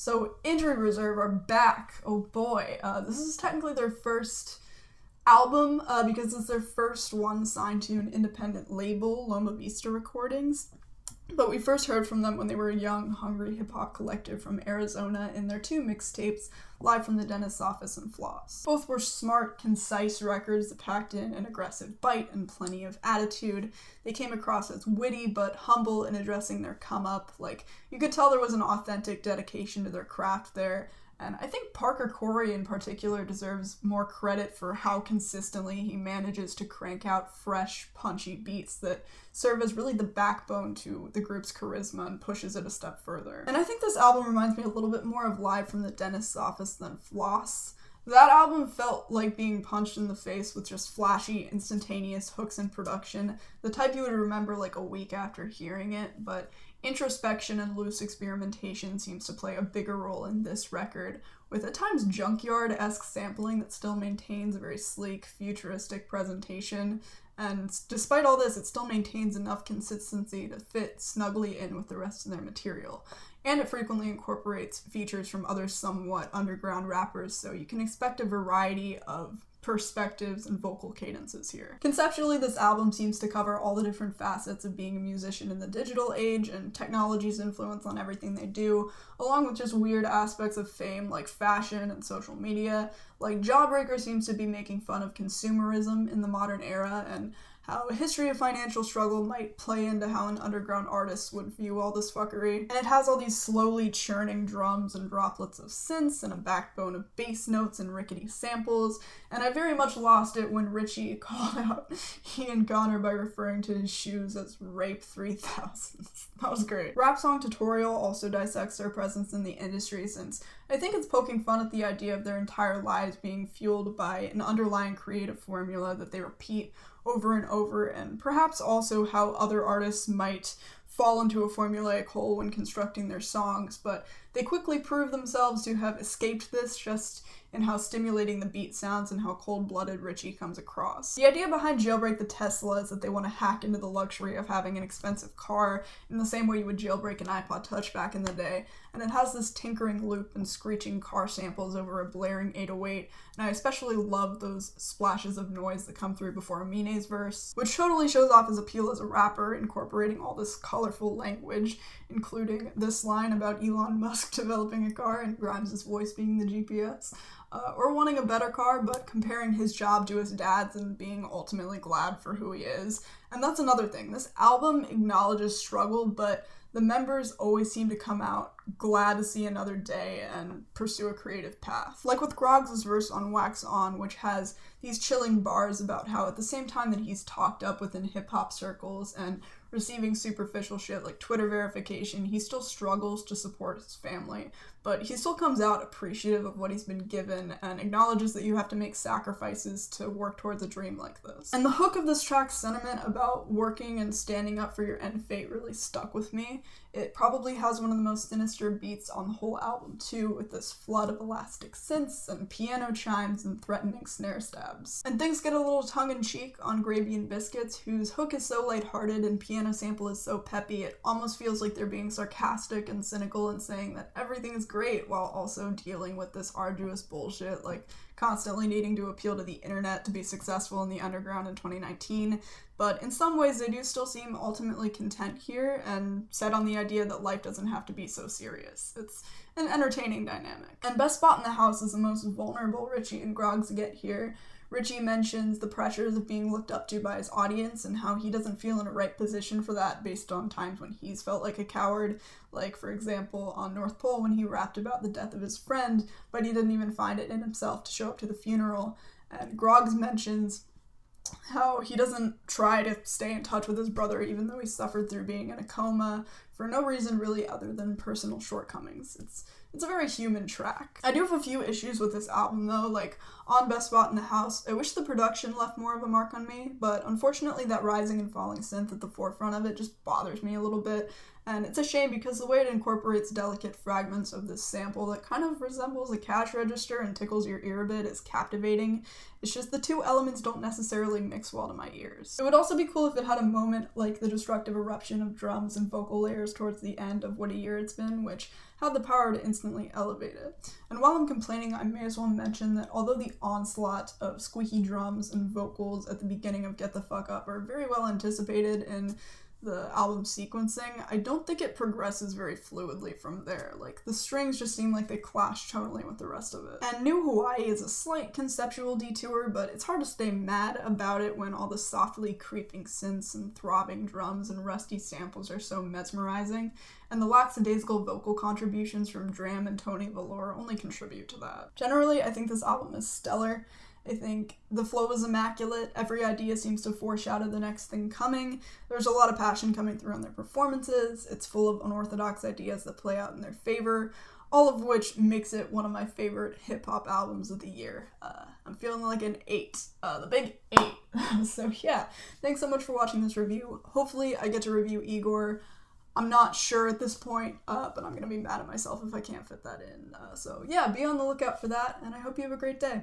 So Injury Reserve are back. Oh boy. This is technically their first album because it's their first one signed to an independent label, Loma Vista Recordings. But we first heard from them when they were a young, hungry hip-hop collective from Arizona in their 2 mixtapes, Live from the Dentist's Office and Floss. Both were smart, concise records that packed in an aggressive bite and plenty of attitude. They came across as witty but humble in addressing their come-up. Like, you could tell there was an authentic dedication to their craft there. And I think Parker Corey in particular deserves more credit for how consistently he manages to crank out fresh, punchy beats that serve as really the backbone to the group's charisma and pushes it a step further. And I think this album reminds me a little bit more of Live from the Dentist's Office than Floss. That album felt like being punched in the face with just flashy, instantaneous hooks and production, the type you would remember like a week after hearing it, but introspection and loose experimentation seems to play a bigger role in this record, with at times junkyard-esque sampling that still maintains a very sleek, futuristic presentation, and despite all this, it still maintains enough consistency to fit snugly in with the rest of their material. And it frequently incorporates features from other somewhat underground rappers, so you can expect a variety of perspectives and vocal cadences here. Conceptually, this album seems to cover all the different facets of being a musician in the digital age and technology's influence on everything they do, along with just weird aspects of fame like fashion and social media. Like, Jawbreaker seems to be making fun of consumerism in the modern era and how a history of financial struggle might play into how an underground artist would view all this fuckery. And it has all these slowly churning drums and droplets of synths and a backbone of bass notes and rickety samples, and I very much lost it when Richie called out Ian Gonner by referring to his shoes as Rape 3000. That was great. Rap Song Tutorial also dissects their presence in the industry, since I think it's poking fun at the idea of their entire lives being fueled by an underlying creative formula that they repeat over and over, and perhaps also how other artists might fall into a formulaic hole when constructing their songs, but they quickly prove themselves to have escaped this just in how stimulating the beat sounds and how cold-blooded Richie comes across. The idea behind Jailbreak the Tesla is that they want to hack into the luxury of having an expensive car in the same way you would jailbreak an iPod Touch back in the day, and it has this tinkering loop and screeching car samples over a blaring 808, and I especially love those splashes of noise that come through before Amine's verse, which totally shows off his appeal as a rapper, incorporating all this colorful language, including this line about Elon Musk developing a car and Grimes' voice being the GPS. Or wanting a better car, but comparing his job to his dad's and being ultimately glad for who he is. And that's another thing. This album acknowledges struggle, but the members always seem to come out glad to see another day and pursue a creative path. Like with Groggs' verse on Wax On, which has these chilling bars about how at the same time that he's talked up within hip-hop circles and receiving superficial shit like Twitter verification, he still struggles to support his family, but he still comes out appreciative of what he's been given and acknowledges that you have to make sacrifices to work towards a dream like this. And the hook of this track's sentiment about working and standing up for your end fate really stuck with me. It probably has one of the most sinister beats on the whole album too, with this flood of elastic synths and piano chimes and threatening snare stabs. And things get a little tongue-in-cheek on Gravy and Biscuits, whose hook is so lighthearted and piano sample is so peppy, it almost feels like they're being sarcastic and cynical and saying that everything is great while also dealing with this arduous bullshit, like constantly needing to appeal to the internet to be successful in the underground in 2019. But in some ways, they do still seem ultimately content here and set on the idea that life doesn't have to be so serious. It's an entertaining dynamic. And Best Spot in the House is the most vulnerable Richie and Groggs get here. Richie mentions the pressures of being looked up to by his audience and how he doesn't feel in a right position for that based on times when he's felt like a coward, like, for example, on North Pole when he rapped about the death of his friend, but he didn't even find it in himself to show up to the funeral. And Groggs mentions how he doesn't try to stay in touch with his brother even though he suffered through being in a coma for no reason really other than personal shortcomings. It's a very human track. I do have a few issues with this album though, like on Best Spot in the House, I wish the production left more of a mark on me, but unfortunately that rising and falling synth at the forefront of it just bothers me a little bit. And it's a shame because the way it incorporates delicate fragments of this sample that kind of resembles a cash register and tickles your ear a bit is captivating. It's just the two elements don't necessarily mix well to my ears. It would also be cool if it had a moment like the destructive eruption of drums and vocal layers towards the end of What a Year It's Been, which had the power to instantly elevate it. And while I'm complaining, I may as well mention that although the onslaught of squeaky drums and vocals at the beginning of Get the Fuck Up are very well anticipated in the album sequencing, I don't think it progresses very fluidly from there. Like, the strings just seem like they clash tonally with the rest of it. And New Hawaii is a slight conceptual detour, but it's hard to stay mad about it when all the softly creeping synths and throbbing drums and rusty samples are so mesmerizing, and the lackadaisical vocal contributions from Dram and Tony Velour only contribute to that. Generally, I think this album is stellar. I think the flow is immaculate, every idea seems to foreshadow the next thing coming, there's a lot of passion coming through on their performances, it's full of unorthodox ideas that play out in their favor, all of which makes it one of my favorite hip-hop albums of the year. I'm feeling like an 8, the big 8. So yeah, thanks so much for watching this review. Hopefully I get to review Igor. I'm not sure at this point, but I'm gonna be mad at myself if I can't fit that in. So yeah, be on the lookout for that, and I hope you have a great day.